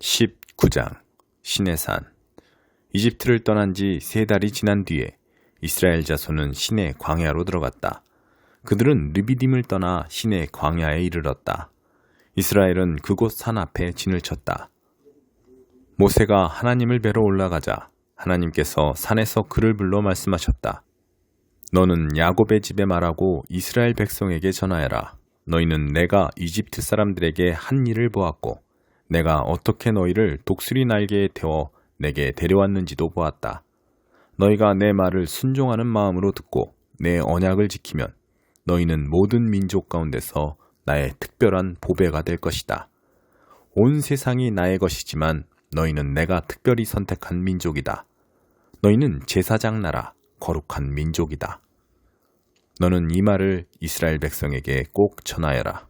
19장 시내산. 이집트를 떠난 지 3달이 지난 뒤에 이스라엘 자손은 시내 광야로 들어갔다. 그들은 르비딤을 떠나 시내 광야에 이르렀다. 이스라엘은 그곳 산 앞에 진을 쳤다. 모세가 하나님을 뵈러 올라가자 하나님께서 산에서 그를 불러 말씀하셨다. 너는 야곱의 집에 말하고 이스라엘 백성에게 전하여라. 너희는 내가 이집트 사람들에게 한 일을 보았고 내가 어떻게 너희를 독수리 날개에 태워 내게 데려왔는지도 보았다. 너희가 내 말을 순종하는 마음으로 듣고 내 언약을 지키면 너희는 모든 민족 가운데서 나의 특별한 보배가 될 것이다. 온 세상이 나의 것이지만 너희는 내가 특별히 선택한 민족이다. 너희는 제사장 나라, 거룩한 민족이다. 너는 이 말을 이스라엘 백성에게 꼭 전하여라.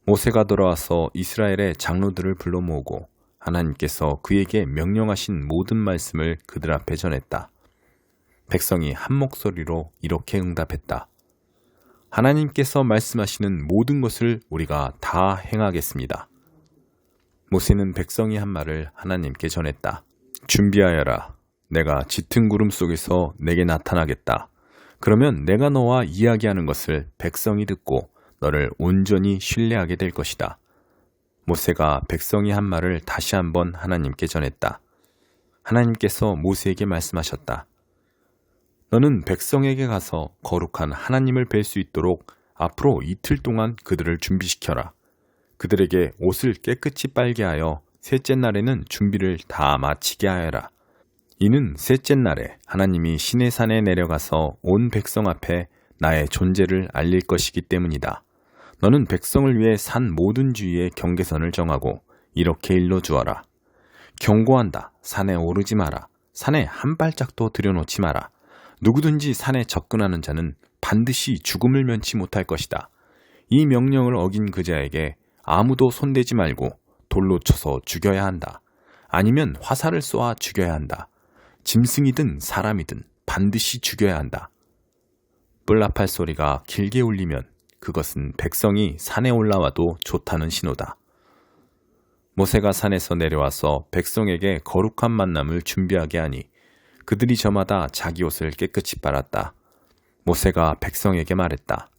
모세가 돌아와서 이스라엘의 장로들을 불러 모으고 하나님께서 그에게 명령하신 모든 말씀을 그들 앞에 전했다. 백성이 한 목소리로 이렇게 응답했다. 하나님께서 말씀하시는 모든 것을 우리가 다 행하겠습니다. 모세는 백성이 한 말을 하나님께 전했다. 준비하여라. 내가 짙은 구름 속에서 내게 나타나겠다. 그러면 내가 너와 이야기하는 것을 백성이 듣고 너를 온전히 신뢰하게 될 것이다. 모세가 백성이 한 말을 다시 한번 하나님께 전했다. 하나님께서 모세에게 말씀하셨다. 너는 백성에게 가서 거룩한 하나님을 뵐 수 있도록 앞으로 이틀 동안 그들을 준비시켜라. 그들에게 옷을 깨끗이 빨게 하여 셋째 날에는 준비를 다 마치게 하여라. 이는 셋째 날에 하나님이 시내산에 내려가서 온 백성 앞에 나의 존재를 알릴 것이기 때문이다. 너는 백성을 위해 산 모든 주위에 경계선을 정하고 이렇게 일러주어라. 경고한다. 산에 오르지 마라. 산에 한 발짝도 들여놓지 마라. 누구든지 산에 접근하는 자는 반드시 죽음을 면치 못할 것이다. 이 명령을 어긴 그 자에게 아무도 손대지 말고 돌로 쳐서 죽여야 한다. 아니면 화살을 쏘아 죽여야 한다. 짐승이든 사람이든 반드시 죽여야 한다. 뿔나팔 소리가 길게 울리면 그것은 백성이 산에 올라와도 좋다는 신호다. 모세가 산에서 내려와서 백성에게 거룩한 만남을 준비하게 하니 그들이 저마다 자기 옷을 깨끗이 빨았다. 모세가 백성에게 말했다.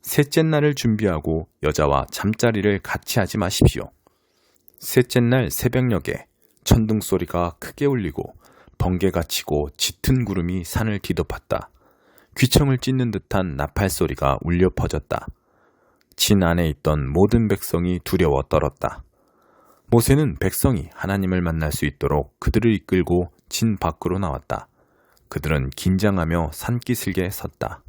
셋째 날을 준비하고 여자와 잠자리를 같이 하지 마십시오. 셋째 날 새벽녘에 천둥 소리가 크게 울리고 번개가 치고 짙은 구름이 산을 뒤덮었다. 귀청을 찢는 듯한 나팔 소리가 울려 퍼졌다. 진 안에 있던 모든 백성이 두려워 떨었다. 모세는 백성이 하나님을 만날 수 있도록 그들을 이끌고 진 밖으로 나왔다. 그들은 긴장하며 산기슭에 섰다.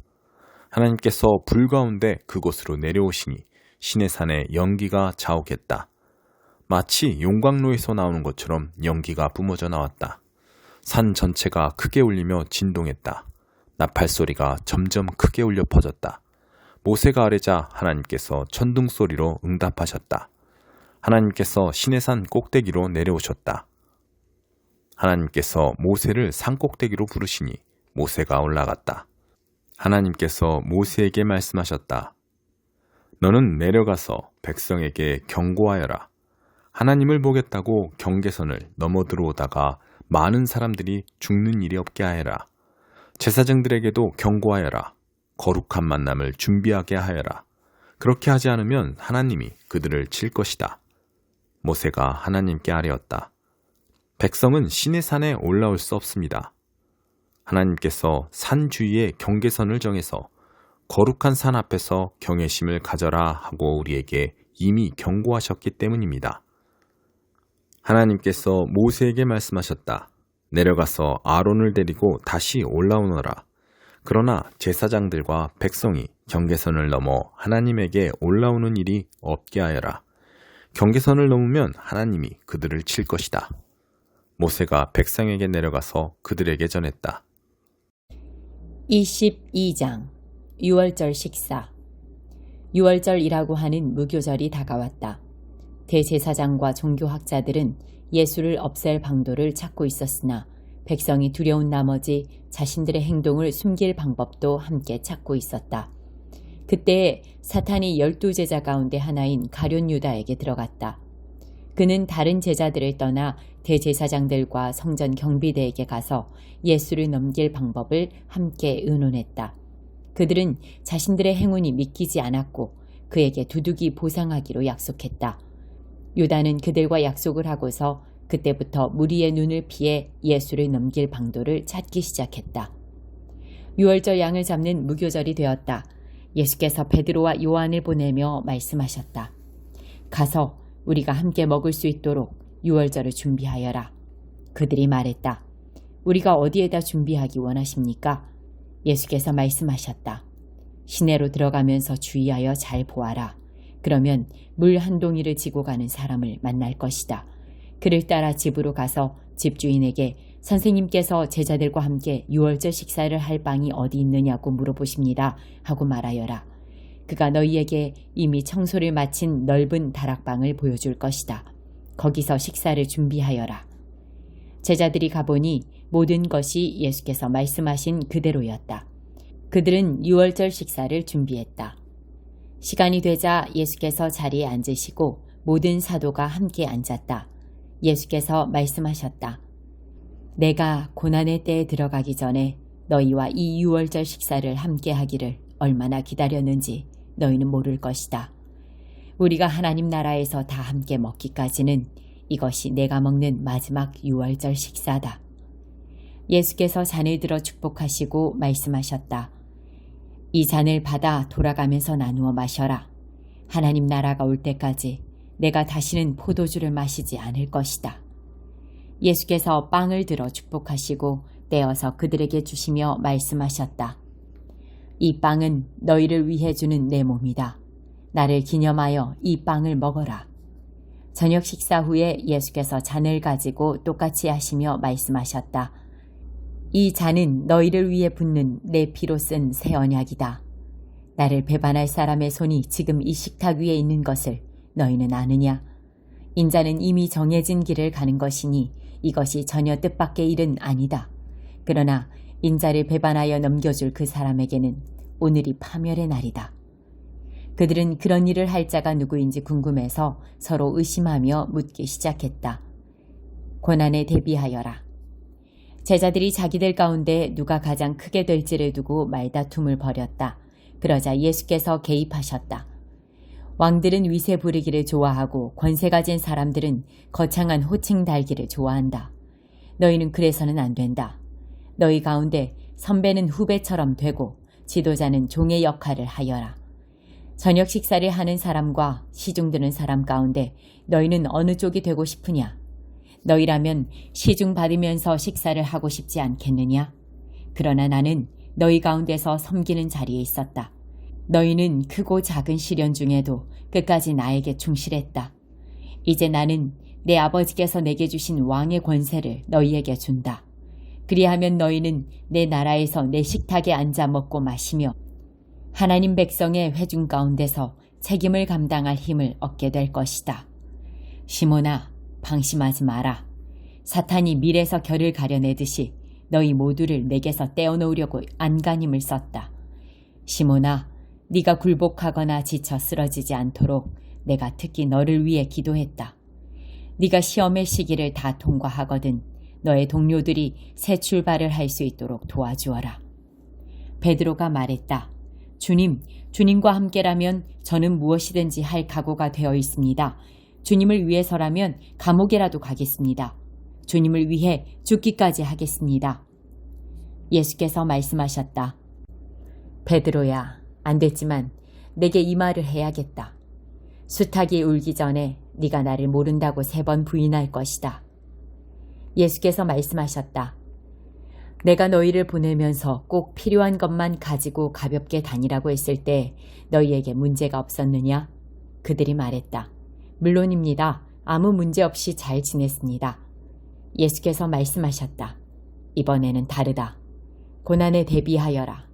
하나님께서 불 가운데 그곳으로 내려오시니 시내산에 연기가 자욱했다. 마치 용광로에서 나오는 것처럼 연기가 뿜어져 나왔다. 산 전체가 크게 울리며 진동했다. 나팔 소리가 점점 크게 울려 퍼졌다. 모세가 아뢰자 하나님께서 천둥 소리로 응답하셨다. 하나님께서 시내산 꼭대기로 내려오셨다. 하나님께서 모세를 산 꼭대기로 부르시니 모세가 올라갔다. 하나님께서 모세에게 말씀하셨다. 너는 내려가서 백성에게 경고하여라. 하나님을 보겠다고 경계선을 넘어 들어오다가 많은 사람들이 죽는 일이 없게 하여라. 제사장들에게도 경고하여라. 거룩한 만남을 준비하게 하여라. 그렇게 하지 않으면 하나님이 그들을 칠 것이다. 모세가 하나님께 아뢰었다. 백성은 시내산에 올라올 수 없습니다. 하나님께서 산 주위에 경계선을 정해서 거룩한 산 앞에서 경외심을 가져라 하고 우리에게 이미 경고하셨기 때문입니다. 하나님께서 모세에게 말씀하셨다. 내려가서 아론을 데리고 다시 올라오너라. 그러나 제사장들과 백성이 경계선을 넘어 하나님에게 올라오는 일이 없게 하여라. 경계선을 넘으면 하나님이 그들을 칠 것이다. 모세가 백성에게 내려가서 그들에게 전했다. 22장 유월절 식사. 유월절이라고 하는 무교절이 다가왔다. 대제사장과 종교학자들은 예수를 없앨 방도를 찾고 있었으나 백성이 두려운 나머지 자신들의 행동을 숨길 방법도 함께 찾고 있었다. 그때에 사탄이 12제자 가운데 하나인 가룟 유다에게 들어갔다. 그는 다른 제자들을 떠나 대제사장들과 성전 경비대에게 가서 예수를 넘길 방법을 함께 의논했다. 그들은 자신들의 행운이 믿기지 않았고 그에게 두둑이 보상하기로 약속했다. 유다는 그들과 약속을 하고서 그때부터 무리의 눈을 피해 예수를 넘길 방도를 찾기 시작했다. 유월절 양을 잡는 무교절이 되었다. 예수께서 베드로와 요한을 보내며 말씀하셨다. 가서 우리가 함께 먹을 수 있도록 유월절을 준비하여라. 그들이 말했다. 우리가 어디에다 준비하기 원하십니까? 예수께서 말씀하셨다. 시내로 들어가면서 주의하여 잘 보아라. 그러면 물 한 동이를 지고 가는 사람을 만날 것이다. 그를 따라 집으로 가서 집주인에게 선생님께서 제자들과 함께 유월절 식사를 할 방이 어디 있느냐고 물어보십니다 하고 말하여라. 그가 너희에게 이미 청소를 마친 넓은 다락방을 보여줄 것이다. 거기서 식사를 준비하여라. 제자들이 가보니 모든 것이 예수께서 말씀하신 그대로였다. 그들은 유월절 식사를 준비했다. 시간이 되자 예수께서 자리에 앉으시고 모든 사도가 함께 앉았다. 예수께서 말씀하셨다. 내가 고난의 때에 들어가기 전에 너희와 이 유월절 식사를 함께 하기를 얼마나 기다렸는지 너희는 모를 것이다. 우리가 하나님 나라에서 다 함께 먹기까지는 이것이 내가 먹는 마지막 유월절 식사다. 예수께서 잔을 들어 축복하시고 말씀하셨다. 이 잔을 받아 돌아가면서 나누어 마셔라. 하나님 나라가 올 때까지 내가 다시는 포도주를 마시지 않을 것이다. 예수께서 빵을 들어 축복하시고 떼어서 그들에게 주시며 말씀하셨다. 이 빵은 너희를 위해 주는 내 몸이다. 나를 기념하여 이 빵을 먹어라. 저녁 식사 후에 예수께서 잔을 가지고 똑같이 하시며 말씀하셨다. 이 잔은 너희를 위해 붓는 내 피로 쓴 새 언약이다. 나를 배반할 사람의 손이 지금 이 식탁 위에 있는 것을 너희는 아느냐? 인자는 이미 정해진 길을 가는 것이니 이것이 전혀 뜻밖의 일은 아니다. 그러나 인자를 배반하여 넘겨줄 그 사람에게는 오늘이 파멸의 날이다. 그들은 그런 일을 할 자가 누구인지 궁금해서 서로 의심하며 묻기 시작했다. 고난에 대비하여라. 제자들이 자기들 가운데 누가 가장 크게 될지를 두고 말다툼을 벌였다. 그러자 예수께서 개입하셨다. 왕들은 위세 부리기를 좋아하고 권세 가진 사람들은 거창한 호칭 달기를 좋아한다. 너희는 그래서는 안 된다. 너희 가운데 선배는 후배처럼 되고 지도자는 종의 역할을 하여라. 저녁 식사를 하는 사람과 시중 드는 사람 가운데 너희는 어느 쪽이 되고 싶으냐? 너희라면 시중 받으면서 식사를 하고 싶지 않겠느냐? 그러나 나는 너희 가운데서 섬기는 자리에 있었다. 너희는 크고 작은 시련 중에도 끝까지 나에게 충실했다. 이제 나는 내 아버지께서 내게 주신 왕의 권세를 너희에게 준다. 그리하면 너희는 내 나라에서 내 식탁에 앉아 먹고 마시며 하나님 백성의 회중 가운데서 책임을 감당할 힘을 얻게 될 것이다. 시몬아, 방심하지 마라. 사탄이 밀에서 결을 가려내듯이 너희 모두를 내게서 떼어놓으려고 안간힘을 썼다. 시몬아, 네가 굴복하거나 지쳐 쓰러지지 않도록 내가 특히 너를 위해 기도했다. 네가 시험의 시기를 다 통과하거든 너의 동료들이 새 출발을 할 수 있도록 도와주어라. 베드로가 말했다. 주님과 함께라면 저는 무엇이든지 할 각오가 되어 있습니다. 주님을 위해서라면 감옥에라도 가겠습니다. 주님을 위해 죽기까지 하겠습니다. 예수께서 말씀하셨다. 베드로야, 안 됐지만 내게 이 말을 해야겠다. 수탉이 울기 전에 네가 나를 모른다고 3번 부인할 것이다. 예수께서 말씀하셨다. 내가 너희를 보내면서 꼭 필요한 것만 가지고 가볍게 다니라고 했을 때 너희에게 문제가 없었느냐? 그들이 말했다. 물론입니다. 아무 문제 없이 잘 지냈습니다. 예수께서 말씀하셨다. 이번에는 다르다. 고난에 대비하여라.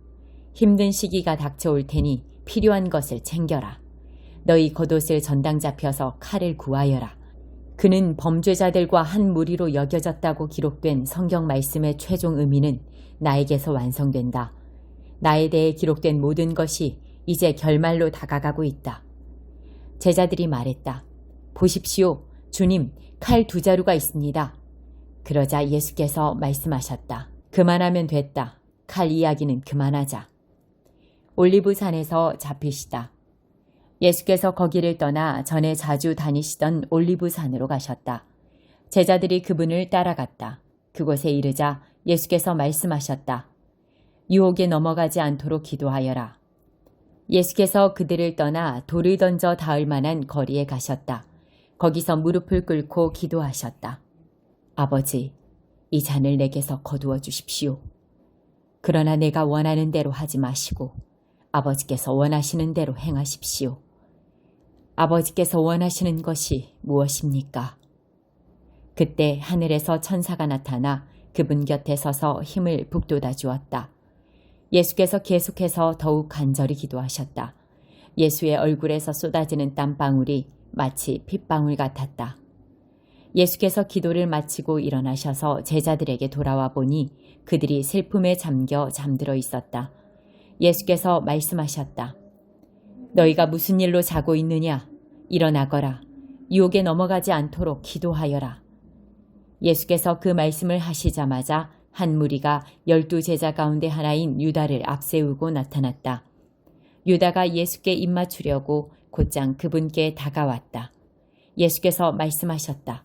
힘든 시기가 닥쳐올 테니 필요한 것을 챙겨라. 너희 겉옷을 전당 잡혀서 칼을 구하여라. 그는 범죄자들과 한 무리로 여겨졌다고 기록된 성경 말씀의 최종 의미는 나에게서 완성된다. 나에 대해 기록된 모든 것이 이제 결말로 다가가고 있다. 제자들이 말했다. 보십시오. 주님, 칼 2자루가 있습니다. 그러자 예수께서 말씀하셨다. 그만하면 됐다. 칼 이야기는 그만하자. 올리브산에서 잡히시다. 예수께서 거기를 떠나 전에 자주 다니시던 올리브산으로 가셨다. 제자들이 그분을 따라갔다. 그곳에 이르자 예수께서 말씀하셨다. 유혹에 넘어가지 않도록 기도하여라. 예수께서 그들을 떠나 돌을 던져 닿을 만한 거리에 가셨다. 거기서 무릎을 꿇고 기도하셨다. 아버지, 이 잔을 내게서 거두어 주십시오. 그러나 내가 원하는 대로 하지 마시고 아버지께서 원하시는 대로 행하십시오. 아버지께서 원하시는 것이 무엇입니까? 그때 하늘에서 천사가 나타나 그분 곁에 서서 힘을 북돋아 주었다. 예수께서 계속해서 더욱 간절히 기도하셨다. 예수의 얼굴에서 쏟아지는 땀방울이 마치 핏방울 같았다. 예수께서 기도를 마치고 일어나셔서 제자들에게 돌아와 보니 그들이 슬픔에 잠겨 잠들어 있었다. 예수께서 말씀하셨다. 너희가 무슨 일로 자고 있느냐? 일어나거라. 유혹에 넘어가지 않도록 기도하여라. 예수께서 그 말씀을 하시자마자 한 무리가 12제자 가운데 하나인 유다를 앞세우고 나타났다. 유다가 예수께 입맞추려고 곧장 그분께 다가왔다. 예수께서 말씀하셨다.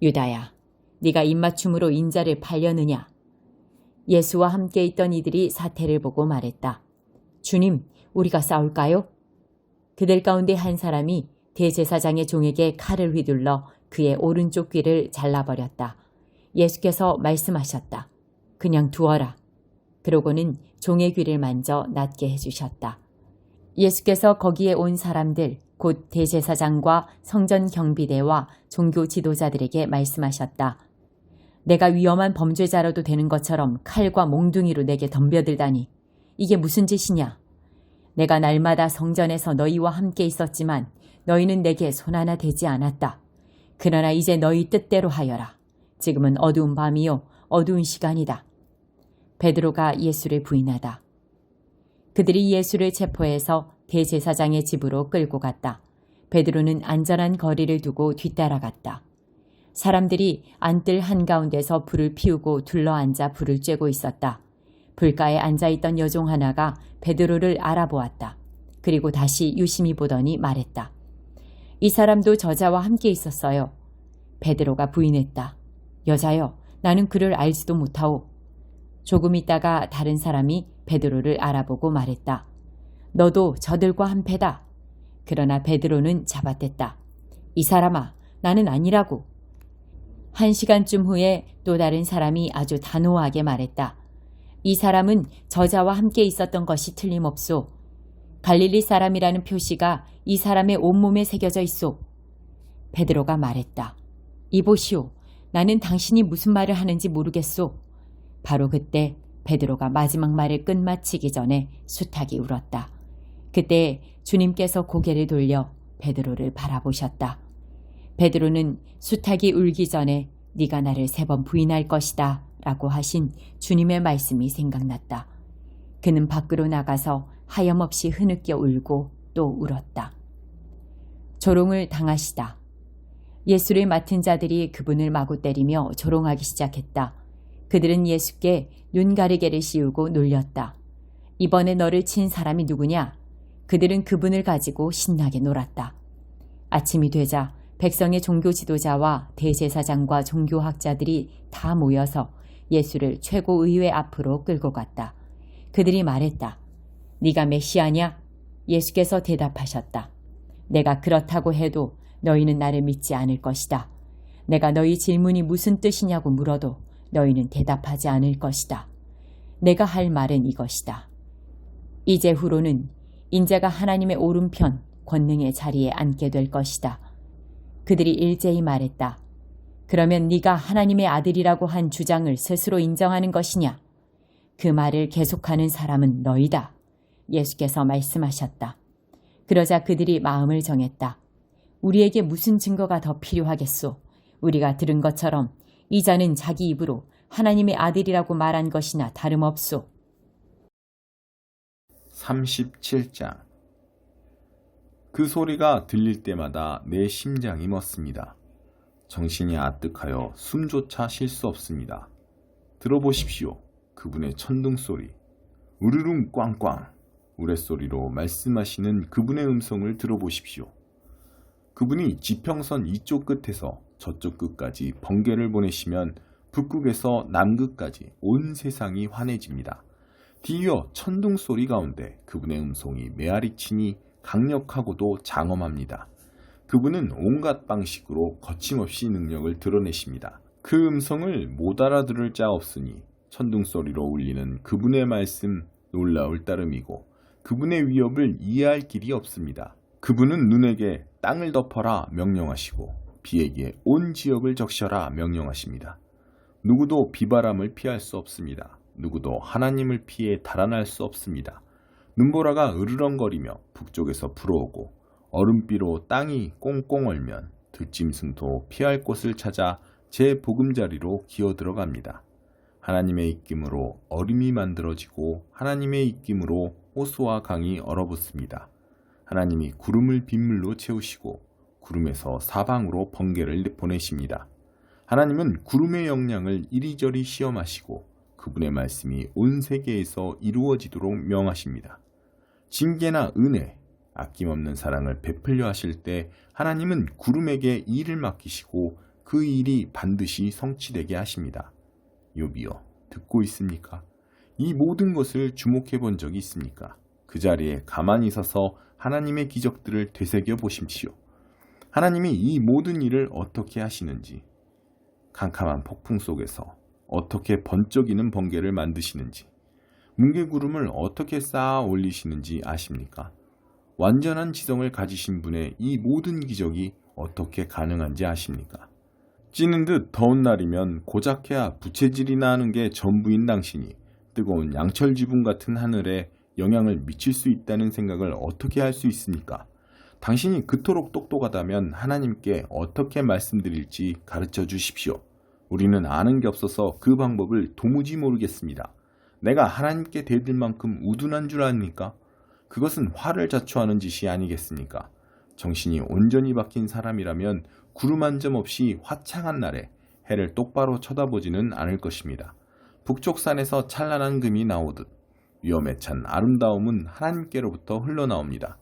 유다야, 네가 입맞춤으로 인자를 팔려느냐? 예수와 함께 있던 이들이 사태를 보고 말했다. 주님, 우리가 싸울까요? 그들 가운데 한 사람이 대제사장의 종에게 칼을 휘둘러 그의 오른쪽 귀를 잘라버렸다. 예수께서 말씀하셨다. 그냥 두어라. 그러고는 종의 귀를 만져 낫게 해주셨다. 예수께서 거기에 온 사람들, 곧 대제사장과 성전 경비대와 종교 지도자들에게 말씀하셨다. 내가 위험한 범죄자라도 되는 것처럼 칼과 몽둥이로 내게 덤벼들다니. 이게 무슨 짓이냐? 내가 날마다 성전에서 너희와 함께 있었지만 너희는 내게 손 하나 대지 않았다. 그러나 이제 너희 뜻대로 하여라. 지금은 어두운 밤이요 어두운 시간이다. 베드로가 예수를 부인하다. 그들이 예수를 체포해서 대제사장의 집으로 끌고 갔다. 베드로는 안전한 거리를 두고 뒤따라갔다. 사람들이 안뜰 한가운데서 불을 피우고 둘러앉아 불을 쬐고 있었다. 불가에 앉아있던 여종 하나가 베드로를 알아보았다. 그리고 다시 유심히 보더니 말했다. 이 사람도 저자와 함께 있었어요. 베드로가 부인했다. 여자여, 나는 그를 알지도 못하오. 조금 있다가 다른 사람이 베드로를 알아보고 말했다. 너도 저들과 한패다. 그러나 베드로는 잡아댔다. 이 사람아, 나는 아니라고. 1시간쯤 후에 또 다른 사람이 아주 단호하게 말했다. 이 사람은 저자와 함께 있었던 것이 틀림없소. 갈릴리 사람이라는 표시가 이 사람의 온몸에 새겨져 있소. 베드로가 말했다. 이보시오. 나는 당신이 무슨 말을 하는지 모르겠소. 바로 그때 베드로가 마지막 말을 끝마치기 전에 수탉이 울었다. 그때 주님께서 고개를 돌려 베드로를 바라보셨다. 베드로는 수탉이 울기 전에 네가 나를 3번 부인할 것이다 라고 하신 주님의 말씀이 생각났다. 그는 밖으로 나가서 하염없이 흐느껴 울고 또 울었다. 조롱을 당하시다. 예수를 맡은 자들이 그분을 마구 때리며 조롱하기 시작했다. 그들은 예수께 눈가리개를 씌우고 놀렸다. 이번에 너를 친 사람이 누구냐? 그들은 그분을 가지고 신나게 놀았다. 아침이 되자 백성의 종교 지도자와 대제사장과 종교학자들이 다 모여서 예수를 최고의회 앞으로 끌고 갔다. 그들이 말했다. 네가 메시아냐? 예수께서 대답하셨다. 내가 그렇다고 해도 너희는 나를 믿지 않을 것이다. 내가 너희 질문이 무슨 뜻이냐고 물어도 너희는 대답하지 않을 것이다. 내가 할 말은 이것이다. 이제 후로는 인자가 하나님의 오른편 권능의 자리에 앉게 될 것이다. 그들이 일제히 말했다. 그러면 네가 하나님의 아들이라고 한 주장을 스스로 인정하는 것이냐? 그 말을 계속하는 사람은 너희다. 예수께서 말씀하셨다. 그러자 그들이 마음을 정했다. 우리에게 무슨 증거가 더 필요하겠소? 우리가 들은 것처럼 이 자는 자기 입으로 하나님의 아들이라고 말한 것이나 다름없소. 37장. 그 소리가 들릴 때마다 내 심장이 멎습니다. 정신이 아뜩하여 숨조차 쉴 수 없습니다. 들어보십시오. 그분의 천둥소리. 우르릉 꽝꽝. 우레소리로 말씀하시는 그분의 음성을 들어보십시오. 그분이 지평선 이쪽 끝에서 저쪽 끝까지 번개를 보내시면 북극에서 남극까지 온 세상이 환해집니다. 뒤이어 천둥소리 가운데 그분의 음성이 메아리치니 강력하고도 장엄합니다. 그분은 온갖 방식으로 거침없이 능력을 드러내십니다. 그 음성을 못 알아들을 자 없으니 천둥소리로 울리는 그분의 말씀 놀라울 따름이고 그분의 위협을 이해할 길이 없습니다. 그분은 눈에게 땅을 덮어라 명령하시고 비에게 온 지역을 적셔라 명령하십니다. 누구도 비바람을 피할 수 없습니다. 누구도 하나님을 피해 달아날 수 없습니다. 눈보라가 으르렁거리며 북쪽에서 불어오고 얼음비로 땅이 꽁꽁 얼면 들짐승도 피할 곳을 찾아 제 보금자리로 기어 들어갑니다. 하나님의 입김으로 얼음이 만들어지고 하나님의 입김으로 호수와 강이 얼어붙습니다. 하나님이 구름을 빗물로 채우시고 구름에서 사방으로 번개를 보내십니다. 하나님은 구름의 영향을 이리저리 시험하시고 그분의 말씀이 온 세계에서 이루어지도록 명하십니다. 징계나 은혜, 아낌없는 사랑을 베풀려 하실 때 하나님은 구름에게 일을 맡기시고 그 일이 반드시 성취되게 하십니다. 욥이여, 듣고 있습니까? 이 모든 것을 주목해 본 적이 있습니까? 그 자리에 가만히 서서 하나님의 기적들을 되새겨 보십시오. 하나님이 이 모든 일을 어떻게 하시는지, 캄캄한 폭풍 속에서 어떻게 번쩍이는 번개를 만드시는지, 뭉게구름을 어떻게 쌓아 올리시는지 아십니까? 완전한 지성을 가지신 분의 이 모든 기적이 어떻게 가능한지 아십니까? 찌는 듯 더운 날이면 고작해야 부채질이나 하는 게 전부인 당신이 뜨거운 양철 지붕 같은 하늘에 영향을 미칠 수 있다는 생각을 어떻게 할 수 있습니까? 당신이 그토록 똑똑하다면 하나님께 어떻게 말씀드릴지 가르쳐 주십시오. 우리는 아는 게 없어서 그 방법을 도무지 모르겠습니다. 내가 하나님께 대들 만큼 우둔한 줄 아닙니까? 그것은 화를 자초하는 짓이 아니겠습니까? 정신이 온전히 박힌 사람이라면 구름 한 점 없이 화창한 날에 해를 똑바로 쳐다보지는 않을 것입니다. 북쪽 산에서 찬란한 금이 나오듯 위험에 찬 아름다움은 하나님께로부터 흘러나옵니다.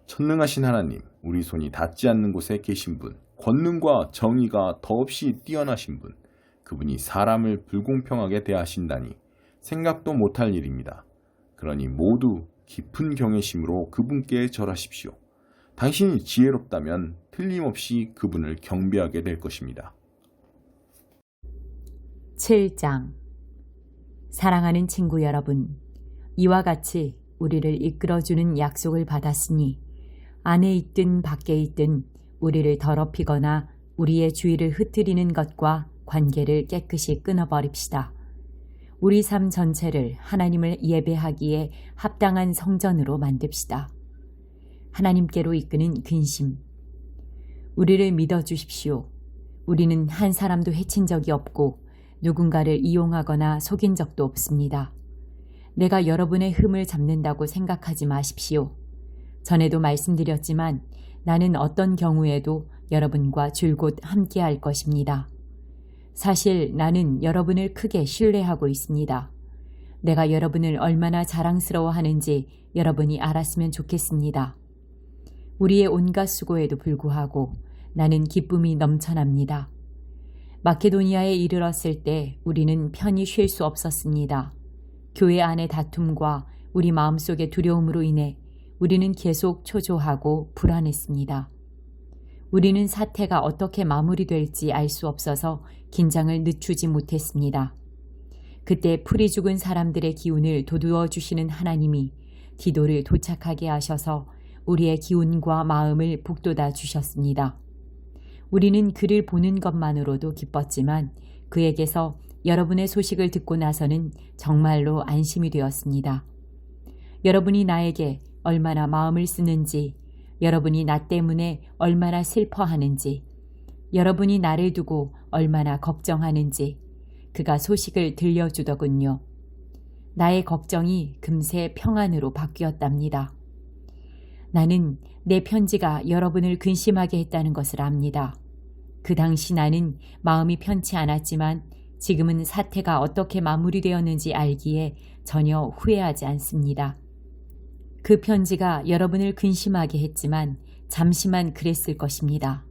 전능하신 하나님, 우리 손이 닿지 않는 곳에 계신 분, 권능과 정의가 더없이 뛰어나신 분, 그분이 사람을 불공평하게 대하신다니 생각도 못할 일입니다. 그러니 모두 깊은 경외심으로 그분께 절하십시오. 당신이 지혜롭다면 틀림없이 그분을 경배하게 될 것입니다. 7장. 사랑하는 친구 여러분, 이와 같이 우리를 이끌어주는 약속을 받았으니 안에 있든 밖에 있든 우리를 더럽히거나 우리의 주의를 흩뜨리는 것과 관계를 깨끗이 끊어버립시다. 우리 삶 전체를 하나님을 예배하기에 합당한 성전으로 만듭시다. 하나님께로 이끄는 근심. 우리를 믿어주십시오. 우리는 한 사람도 해친 적이 없고 누군가를 이용하거나 속인 적도 없습니다. 내가 여러분의 흠을 잡는다고 생각하지 마십시오. 전에도 말씀드렸지만 나는 어떤 경우에도 여러분과 줄곧 함께할 것입니다. 사실 나는 여러분을 크게 신뢰하고 있습니다. 내가 여러분을 얼마나 자랑스러워하는지 여러분이 알았으면 좋겠습니다. 우리의 온갖 수고에도 불구하고 나는 기쁨이 넘쳐납니다. 마케도니아에 이르렀을 때 우리는 편히 쉴 수 없었습니다. 교회 안의 다툼과 우리 마음속의 두려움으로 인해 우리는 계속 초조하고 불안했습니다. 우리는 사태가 어떻게 마무리될지 알 수 없어서 긴장을 늦추지 못했습니다. 그때 풀이 죽은 사람들의 기운을 돋우어 주시는 하나님이 디도를 도착하게 하셔서 우리의 기운과 마음을 북돋아 주셨습니다. 우리는 그를 보는 것만으로도 기뻤지만 그에게서 여러분의 소식을 듣고 나서는 정말로 안심이 되었습니다. 여러분이 나에게 얼마나 마음을 쓰는지, 여러분이 나 때문에 얼마나 슬퍼하는지, 여러분이 나를 두고 얼마나 걱정하는지 그가 소식을 들려주더군요. 나의 걱정이 금세 평안으로 바뀌었답니다. 나는 내 편지가 여러분을 근심하게 했다는 것을 압니다. 그 당시 나는 마음이 편치 않았지만 지금은 사태가 어떻게 마무리되었는지 알기에 전혀 후회하지 않습니다. 그 편지가 여러분을 근심하게 했지만 잠시만 그랬을 것입니다.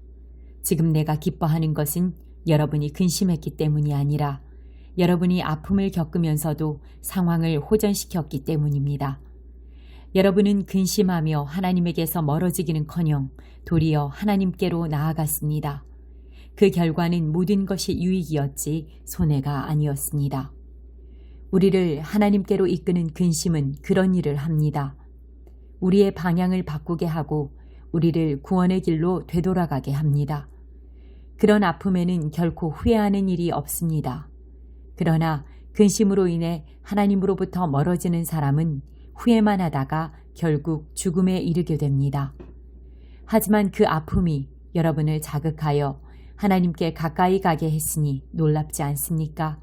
지금 내가 기뻐하는 것은 여러분이 근심했기 때문이 아니라 여러분이 아픔을 겪으면서도 상황을 호전시켰기 때문입니다. 여러분은 근심하며 하나님에게서 멀어지기는커녕 도리어 하나님께로 나아갔습니다. 그 결과는 모든 것이 유익이었지 손해가 아니었습니다. 우리를 하나님께로 이끄는 근심은 그런 일을 합니다. 우리의 방향을 바꾸게 하고 우리를 구원의 길로 되돌아가게 합니다. 그런 아픔에는 결코 후회하는 일이 없습니다. 그러나 근심으로 인해 하나님으로부터 멀어지는 사람은 후회만 하다가 결국 죽음에 이르게 됩니다. 하지만 그 아픔이 여러분을 자극하여 하나님께 가까이 가게 했으니 놀랍지 않습니까?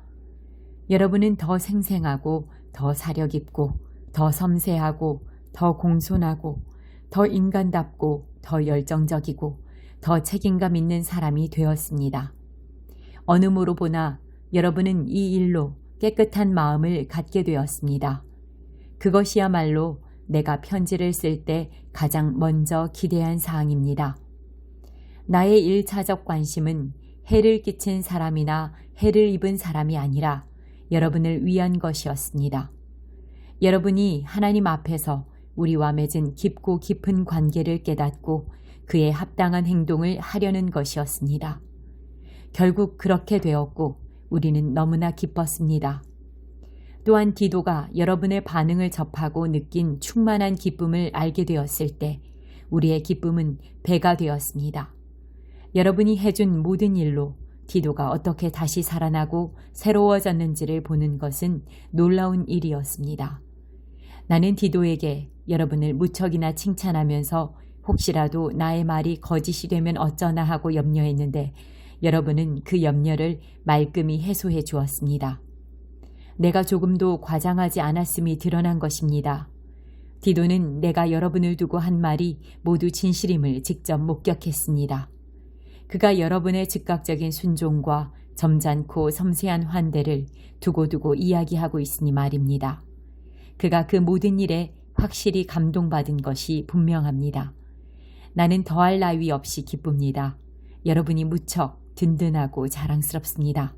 여러분은 더 생생하고 더 사려 깊고 더 섬세하고 더 공손하고 더 인간답고 더 열정적이고 더 책임감 있는 사람이 되었습니다. 어느 모로 보나 여러분은 이 일로 깨끗한 마음을 갖게 되었습니다. 그것이야말로 내가 편지를 쓸 때 가장 먼저 기대한 사항입니다. 나의 1차적 관심은 해를 끼친 사람이나 해를 입은 사람이 아니라 여러분을 위한 것이었습니다. 여러분이 하나님 앞에서 우리와 맺은 깊고 깊은 관계를 깨닫고 그에 합당한 행동을 하려는 것이었습니다. 결국 그렇게 되었고 우리는 너무나 기뻤습니다. 또한 디도가 여러분의 반응을 접하고 느낀 충만한 기쁨을 알게 되었을 때 우리의 기쁨은 배가 되었습니다. 여러분이 해준 모든 일로 디도가 어떻게 다시 살아나고 새로워졌는지를 보는 것은 놀라운 일이었습니다. 나는 디도에게 여러분을 무척이나 칭찬하면서 혹시라도 나의 말이 거짓이 되면 어쩌나 하고 염려했는데 여러분은 그 염려를 말끔히 해소해 주었습니다. 내가 조금도 과장하지 않았음이 드러난 것입니다. 디도는 내가 여러분을 두고 한 말이 모두 진실임을 직접 목격했습니다. 그가 여러분의 즉각적인 순종과 점잖고 섬세한 환대를 두고두고 이야기하고 있으니 말입니다. 그가 그 모든 일에 확실히 감동받은 것이 분명합니다. 나는 더할 나위 없이 기쁩니다. 여러분이 무척 든든하고 자랑스럽습니다.